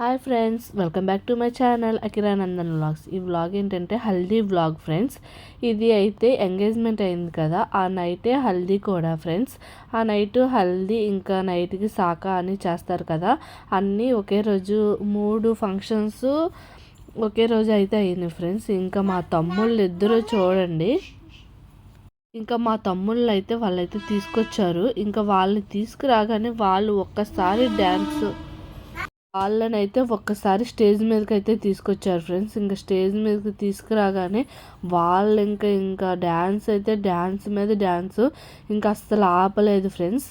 Hi friends, welcome back to my channel Akira Nandan vlogs. ఈ vlog ఏంటంటే haldi vlog friends. ఇది అయితే ఎంగేజ్మెంట్ అయింది కదా, ఆ నైటే హల్దీ కూడా ఫ్రెండ్స్. ఆ నైట్ హల్దీ ఇంకా నైట్కి సాకా అని చేస్తారు కదా, అన్నీ ఒకే రోజు 3 ఫంక్షన్స్ ఒకే రోజు అయితే అయింది ఫ్రెండ్స్. ఇంకా మా తమ్ముళ్ళు ఇద్దరు చూడండి, ఇంకా మా తమ్ముళ్ళు అయితే వాళ్ళైతే తీసుకొచ్చారు. ఇంకా వాళ్ళని తీసుకురాగానే వాళ్ళు ఒక్కసారి డ్యాన్స్ వాళ్ళనైతే ఒక్కసారి స్టేజ్ మీదకి అయితే తీసుకొచ్చారు ఫ్రెండ్స్. ఇంకా స్టేజ్ మీదకి తీసుకురాగానే వాళ్ళు ఇంకా డ్యాన్స్ అయితే డ్యాన్స్ మీద డ్యాన్స్ ఇంకా అస్సలు ఆపలేదు ఫ్రెండ్స్.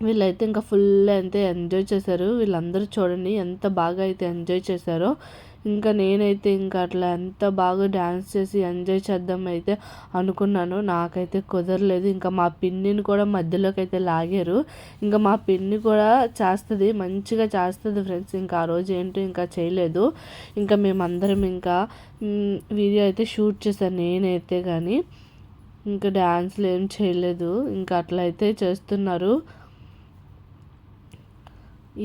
వీళ్ళైతే ఇంకా ఫుల్ అయితే ఎంజాయ్ చేశారు. వీళ్ళందరూ చూడండి ఎంత బాగా అయితే ఎంజాయ్ చేశారో. ఇంకా నేనైతే ఇంకా అట్లా ఎంత బాగా డ్యాన్స్ చేసి ఎంజాయ్ చేద్దాం అయితే అనుకున్నాను, నాకైతే కుదరలేదు. ఇంకా మా పిన్నిని కూడా మధ్యలోకి అయితే లాగారు. ఇంకా మా పిన్ని కూడా చేస్తుంది, మంచిగా చేస్తుంది ఫ్రెండ్స్. ఇంకా ఆ రోజు ఏంటో ఇంకా చేయలేదు. ఇంకా మేమందరం ఇంకా వీడియో అయితే షూట్ చేశాను నేనైతే, కానీ ఇంకా డ్యాన్స్లు ఏం చేయలేదు. ఇంకా అట్లా అయితే చేస్తున్నారు.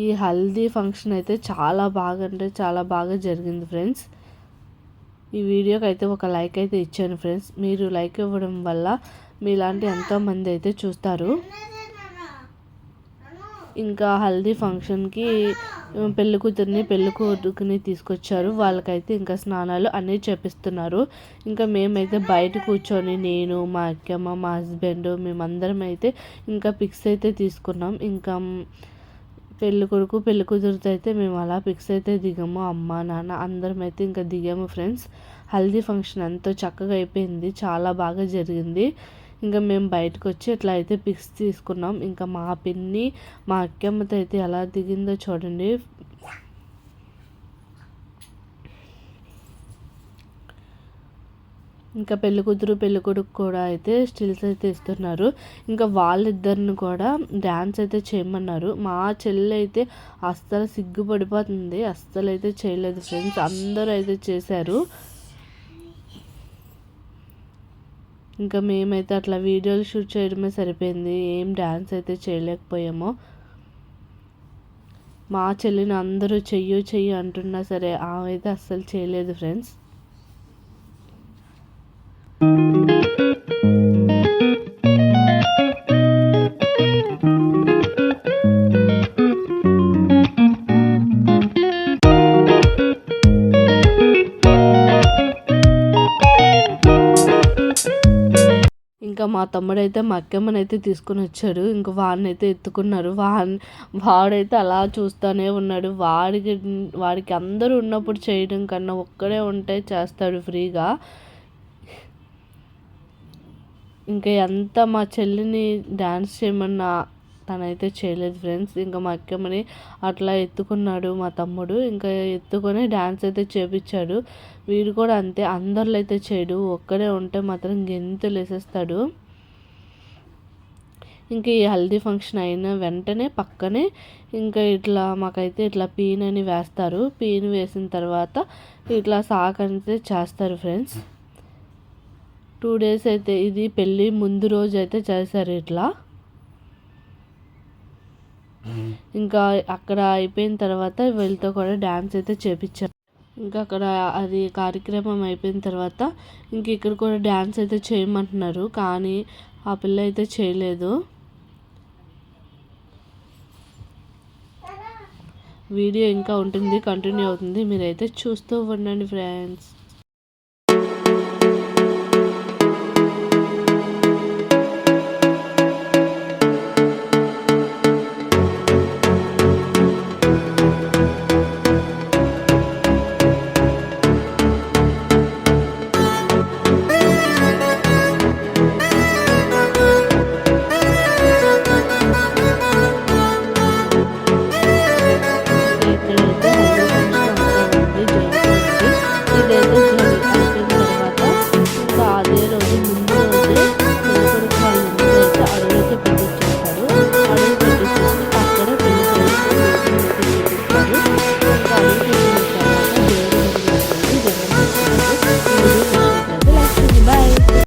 ఈ హల్దీ ఫంక్షన్ అయితే చాలా బాగా అంటే చాలా బాగా జరిగింది ఫ్రెండ్స్. ఈ వీడియోకి అయితే ఒక లైక్ అయితే ఇచ్చాను ఫ్రెండ్స్. మీరు లైక్ ఇవ్వడం వల్ల మీలాంటి ఎంతోమంది అయితే చూస్తారు. ఇంకా హల్దీ ఫంక్షన్కి పెళ్లి కూతుర్ని పెళ్లి కొడుకుని తీసుకొచ్చారు. వాళ్ళకైతే ఇంకా స్నానాలు అన్నీ చేపిస్తున్నారు. ఇంకా మేమైతే బయట కూర్చొని నేను మా అక్కమ్మ మా హస్బెండ్ మేమందరం అయితే ఇంకా పిక్స్ అయితే తీసుకున్నాం. ఇంకా పెళ్ళి కొడుకు పెళ్ళి కూతురుతో అయితే మేము అలా పిక్స్ అయితే దిగాము. అమ్మ నాన్న అందరం అయితే ఇంకా దిగాము ఫ్రెండ్స్. హల్దీ ఫంక్షన్ ఎంతో చక్కగా అయిపోయింది, చాలా బాగా జరిగింది. ఇంకా మేము బయటకు వచ్చి ఇట్లా అయితే పిక్స్ తీసుకున్నాం. ఇంకా మా పిన్ని మా అక్కమ్మతో అయితే ఎలా దిగిందో చూడండి. ఇంకా పెళ్లి కూతురు పెళ్లి కొడుకు కూడా అయితే స్టిల్స్ అయితే ఇస్తున్నారు. ఇంకా వాళ్ళిద్దరిని కూడా డ్యాన్స్ అయితే చేయమన్నారు. మా చెల్లి అయితే అస్సలు సిగ్గుపడిపోతుంది, అస్సలు అయితే చేయలేదు ఫ్రెండ్స్. అందరూ అయితే చేశారు. ఇంకా మేమైతే అట్లా వీడియోలు షూట్ చేయడమే సరిపోయింది, ఏం డ్యాన్స్ అయితే చేయలేకపోయాము. మా చెల్లిని అందరూ చెయ్యి అంటున్నా సరే ఆమె అయితే అస్సలు చేయలేదు ఫ్రెండ్స్. ఇంకా మా తమ్ముడైతే మా అక్కమ్మని అయితే తీసుకుని వచ్చాడు. ఇంకా వాడిని అయితే ఎత్తుకున్నారు. వాడైతే అలా చూస్తూనే ఉన్నాడు. వాడికి అందరూ ఉన్నప్పుడు చేయడం కన్నా ఒక్కడే ఉంటే చేస్తాడు ఫ్రీగా. ఇంకా ఎంత మా చెల్లిని డ్యాన్స్ చేయమన్నా తనైతే చేయలేదు ఫ్రెండ్స్. ఇంకా మా అక్కమ్మని అట్లా ఎత్తుకున్నాడు మా తమ్ముడు. ఇంకా ఎత్తుకొని డ్యాన్స్ అయితే చేపించాడు. వీడు కూడా అంతే, అందరిలో అయితే చేయడు, ఒక్కడే ఉంటే మాత్రం గెంతులు వేసేస్తాడు. ఇంకా ఈ హల్దీ ఫంక్షన్ అయిన వెంటనే పక్కనే ఇంకా ఇట్లా మాకైతే ఇట్లా పీన్ అని వేస్తారు. పీన్ వేసిన తర్వాత ఇట్లా సాక్ అయితే చేస్తారు ఫ్రెండ్స్. 2 days అయితే ఇది పెళ్ళి ముందు రోజు అయితే చేశారు ఇట్లా. ఇంకా అక్కడ అయిపోయిన తర్వాత వీళ్ళతో కూడా డ్యాన్స్ అయితే చేపించారు. ఇంకా అక్కడ అది కార్యక్రమం అయిపోయిన తర్వాత ఇంక ఇక్కడ కూడా డ్యాన్స్ అయితే చేయమంటున్నారు, కానీ ఆ పిల్ల అయితే చేయలేదు. వీడియో ఇంకా ఉంటుంది, కంటిన్యూ అవుతుంది, మీరైతే చూస్తూ ఉండండి ఫ్రెండ్స్.